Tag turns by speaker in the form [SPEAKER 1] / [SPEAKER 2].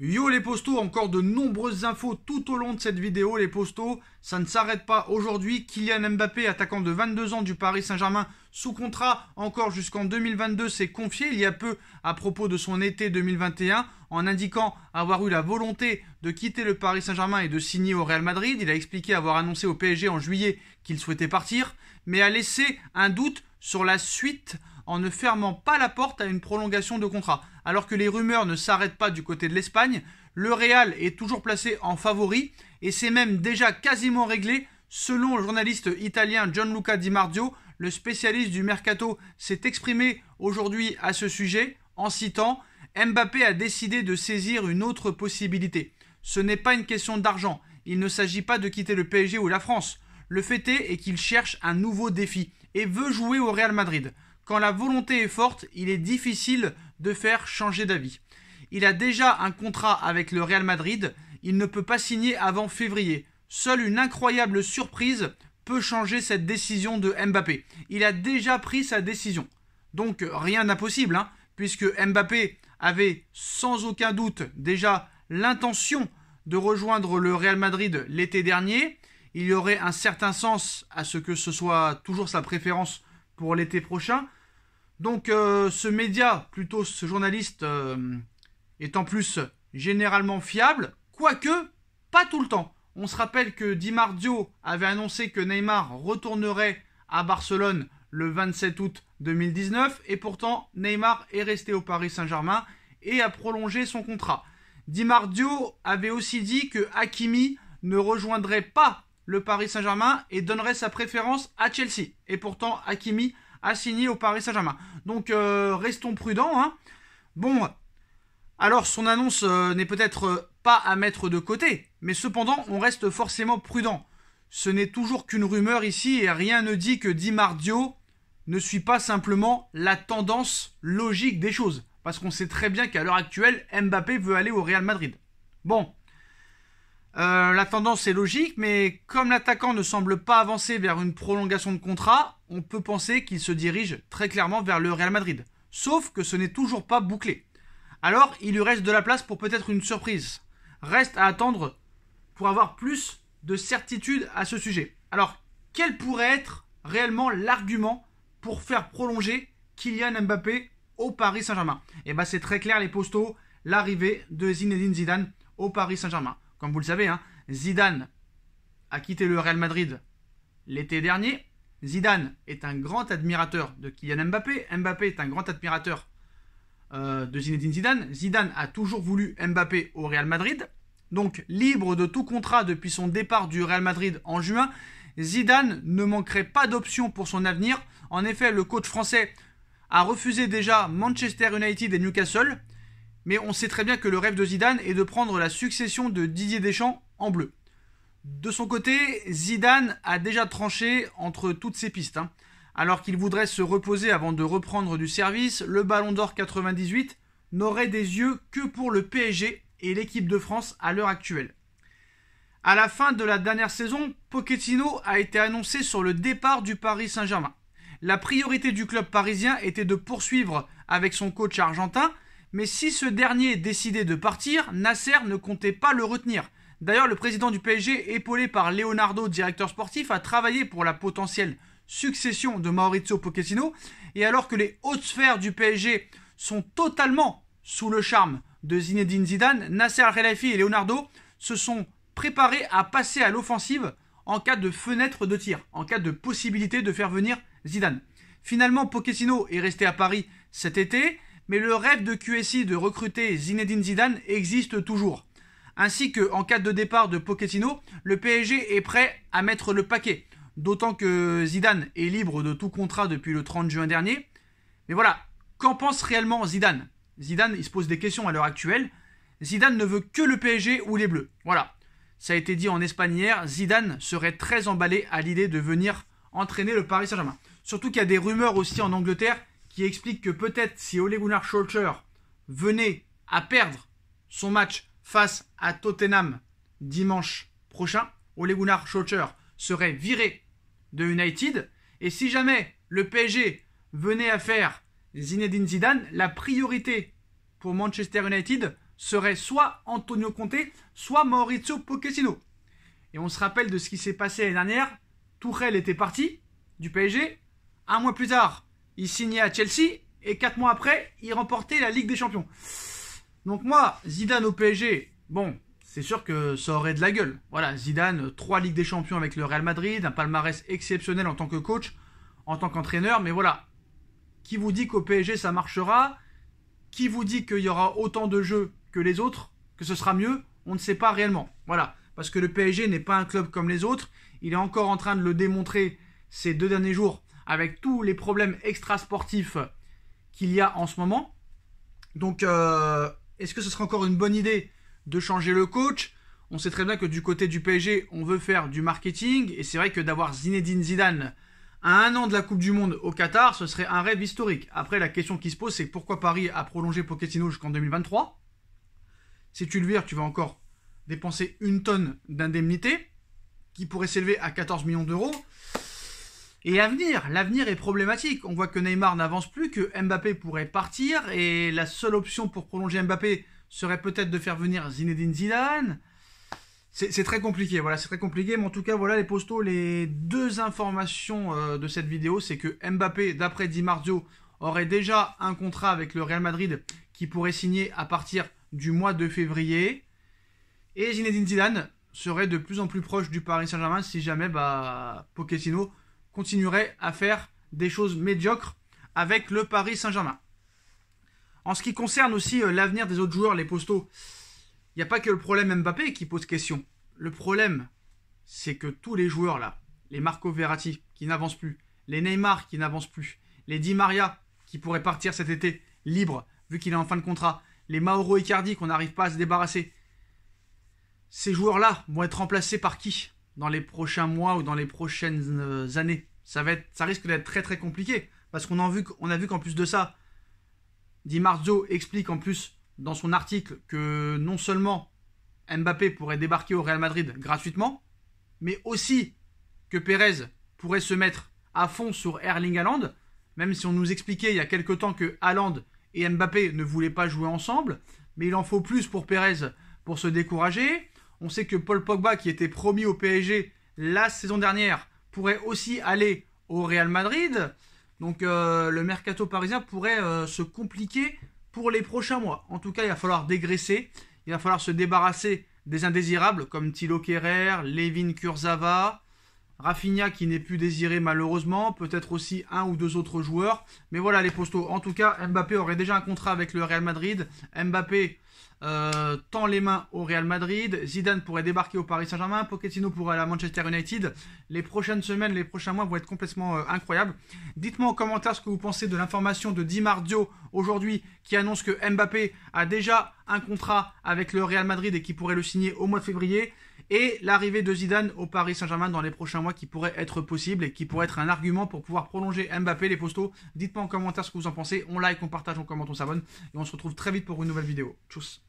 [SPEAKER 1] Yo les postos, encore de nombreuses infos tout au long de cette vidéo les postos, ça ne s'arrête pas aujourd'hui. Kylian Mbappé, attaquant de 22 ans du Paris Saint-Germain, sous contrat encore jusqu'en 2022, s'est confié il y a peu à propos de son été 2021 en indiquant avoir eu la volonté de quitter le Paris Saint-Germain et de signer au Real Madrid. Il a expliqué avoir annoncé au PSG en juillet qu'il souhaitait partir, mais a laissé un doute sur la suite en ne fermant pas la porte à une prolongation de contrat. Alors que les rumeurs ne s'arrêtent pas du côté de l'Espagne, le Real est toujours placé en favori et c'est même déjà quasiment réglé. Selon le journaliste italien Gianluca Di Marzio, le spécialiste du mercato s'est exprimé aujourd'hui à ce sujet en citant « Mbappé a décidé de saisir une autre possibilité. Ce n'est pas une question d'argent, il ne s'agit pas de quitter le PSG ou la France. Le fait est qu'il cherche un nouveau défi et veut jouer au Real Madrid. Quand la volonté est forte, il est difficile de faire changer d'avis. Il a déjà un contrat avec le Real Madrid, il ne peut pas signer avant février. Seule une incroyable surprise peut changer cette décision de Mbappé. Il a déjà pris sa décision. Donc rien d'impossible, puisque Mbappé avait sans aucun doute déjà l'intention de rejoindre le Real Madrid l'été dernier. Il y aurait un certain sens à ce que ce soit toujours sa préférence pour l'été prochain. Donc ce média, plutôt ce journaliste, est en plus généralement fiable, quoique pas tout le temps. On se rappelle que Di Marzio avait annoncé que Neymar retournerait à Barcelone le 27 août 2019 et pourtant Neymar est resté au Paris Saint-Germain et a prolongé son contrat. Di Marzio avait aussi dit que Hakimi ne rejoindrait pas le Paris Saint-Germain et donnerait sa préférence à Chelsea. Et pourtant Hakimi a signé au Paris Saint-Germain. Donc restons prudents. Bon, alors son annonce n'est peut-être pas à mettre de côté, mais cependant on reste forcément prudent. Ce n'est toujours qu'une rumeur ici et rien ne dit que Di Marzio ne suit pas simplement la tendance logique des choses. Parce qu'on sait très bien qu'à l'heure actuelle, Mbappé veut aller au Real Madrid. Bon, la tendance est logique, mais comme l'attaquant ne semble pas avancer vers une prolongation de contrat, on peut penser qu'il se dirige très clairement vers le Real Madrid. Sauf que ce n'est toujours pas bouclé. Alors, il lui reste de la place pour peut-être une surprise. Reste à attendre pour avoir plus de certitude à ce sujet. Alors, quel pourrait être réellement l'argument pour faire prolonger Kylian Mbappé au Paris Saint-Germain? Et bien, c'est très clair les postos, l'arrivée de Zinedine Zidane au Paris Saint-Germain. Comme vous le savez, Zidane a quitté le Real Madrid l'été dernier. Zidane est un grand admirateur de Kylian Mbappé. Mbappé est un grand admirateur de Zinedine Zidane. Zidane a toujours voulu Mbappé au Real Madrid. Donc, libre de tout contrat depuis son départ du Real Madrid en juin, Zidane ne manquerait pas d'options pour son avenir. En effet, le coach français a refusé déjà Manchester United et Newcastle. Mais on sait très bien que le rêve de Zidane est de prendre la succession de Didier Deschamps en bleu. De son côté, Zidane a déjà tranché entre toutes ces pistes. Alors qu'il voudrait se reposer avant de reprendre du service, le Ballon d'Or 98 n'aurait des yeux que pour le PSG et l'équipe de France à l'heure actuelle. À la fin de la dernière saison, Pochettino a été annoncé sur le départ du Paris Saint-Germain. La priorité du club parisien était de poursuivre avec son coach argentin, mais si ce dernier décidait de partir, Nasser ne comptait pas le retenir. D'ailleurs, le président du PSG, épaulé par Leonardo, directeur sportif, a travaillé pour la potentielle succession de Maurizio Pochettino. Et alors que les hautes sphères du PSG sont totalement sous le charme de Zinedine Zidane, Nasser Al-Khelaifi et Leonardo se sont préparés à passer à l'offensive en cas de fenêtre de tir, en cas de possibilité de faire venir Zidane. Finalement, Pochettino est resté à Paris cet été, mais le rêve de QSI de recruter Zinedine Zidane existe toujours. Ainsi qu'en cas de départ de Pochettino, le PSG est prêt à mettre le paquet. D'autant que Zidane est libre de tout contrat depuis le 30 juin dernier. Mais voilà, qu'en pense réellement Zidane? Zidane, il se pose des questions à l'heure actuelle. Zidane ne veut que le PSG ou les Bleus. Voilà, ça a été dit en Espagne hier, Zidane serait très emballé à l'idée de venir entraîner le Paris Saint-Germain. Surtout qu'il y a des rumeurs aussi en Angleterre qui explique que peut-être si Ole Gunnar Solskjaer venait à perdre son match face à Tottenham dimanche prochain, Ole Gunnar Solskjaer serait viré de United. Et si jamais le PSG venait à faire Zinedine Zidane, la priorité pour Manchester United serait soit Antonio Conte, soit Mauricio Pochettino. Et on se rappelle de ce qui s'est passé l'année dernière. Tuchel était parti du PSG. Un mois plus tard, il signait à Chelsea. Et 4 mois après, il remportait la Ligue des Champions. Donc moi, Zidane au PSG, bon, c'est sûr que ça aurait de la gueule. Voilà, Zidane, 3 Ligues des Champions avec le Real Madrid, un palmarès exceptionnel en tant que coach, en tant qu'entraîneur. Mais voilà, qui vous dit qu'au PSG ça marchera? Qui vous dit qu'il y aura autant de jeux que les autres, que ce sera mieux? On ne sait pas réellement. Voilà, parce que le PSG n'est pas un club comme les autres. Il est encore en train de le démontrer ces 2 derniers jours avec tous les problèmes extrasportifs qu'il y a en ce moment. Donc, est-ce que ce sera encore une bonne idée de changer le coach? On sait très bien que du côté du PSG, on veut faire du marketing. Et c'est vrai que d'avoir Zinedine Zidane à 1 an de la Coupe du Monde au Qatar, ce serait un rêve historique. Après, la question qui se pose, c'est pourquoi Paris a prolongé Pochettino jusqu'en 2023? Si tu le vires, tu vas encore dépenser 1 tonne d'indemnité qui pourrait s'élever à 14 millions d'euros. Et l'avenir est problématique. On voit que Neymar n'avance plus, que Mbappé pourrait partir. Et la seule option pour prolonger Mbappé serait peut-être de faire venir Zinedine Zidane. C'est très compliqué, voilà, c'est très compliqué. Mais en tout cas, voilà les postos, les 2 informations de cette vidéo. C'est que Mbappé, d'après Di Marzio, aurait déjà un contrat avec le Real Madrid qui pourrait signer à partir du mois de février. Et Zinedine Zidane serait de plus en plus proche du Paris Saint-Germain si jamais Pochettino continuerait à faire des choses médiocres avec le Paris Saint-Germain. En ce qui concerne aussi l'avenir des autres joueurs, les postos, il n'y a pas que le problème Mbappé qui pose question. Le problème, c'est que tous les joueurs là, les Marco Verratti qui n'avancent plus, les Neymar qui n'avancent plus, les Di Maria qui pourraient partir cet été libre vu qu'il est en fin de contrat, les Mauro Icardi qu'on n'arrive pas à se débarrasser, ces joueurs-là vont être remplacés par qui dans les prochains mois ou dans les prochaines années? Ça risque d'être très très compliqué. Parce qu'on a vu qu'en plus de ça, Di Marzio explique en plus dans son article que non seulement Mbappé pourrait débarquer au Real Madrid gratuitement, mais aussi que Pérez pourrait se mettre à fond sur Erling Haaland, même si on nous expliquait il y a quelques temps que Haaland et Mbappé ne voulaient pas jouer ensemble, mais il en faut plus pour Pérez pour se décourager. On sait que Paul Pogba, qui était promis au PSG la saison dernière, pourrait aussi aller au Real Madrid. Donc le mercato parisien pourrait se compliquer pour les prochains mois. En tout cas, il va falloir dégraisser. Il va falloir se débarrasser des indésirables comme Thilo Kehrer, Layvin Kurzawa, Rafinha qui n'est plus désiré malheureusement, peut-être aussi 1 ou 2 autres joueurs. Mais voilà les postos. En tout cas, Mbappé aurait déjà un contrat avec le Real Madrid. Mbappé tend les mains au Real Madrid. Zidane pourrait débarquer au Paris Saint-Germain. Pochettino pourrait aller à Manchester United. Les prochaines semaines, les prochains mois vont être complètement incroyables. Dites-moi en commentaire ce que vous pensez de l'information de Di Marzio aujourd'hui qui annonce que Mbappé a déjà un contrat avec le Real Madrid et qui pourrait le signer au mois de février. Et l'arrivée de Zidane au Paris Saint-Germain dans les prochains mois qui pourrait être possible et qui pourrait être un argument pour pouvoir prolonger Mbappé, les postos. Dites-moi en commentaire ce que vous en pensez. On like, on partage, on commente, on s'abonne. Et on se retrouve très vite pour une nouvelle vidéo. Tchuss.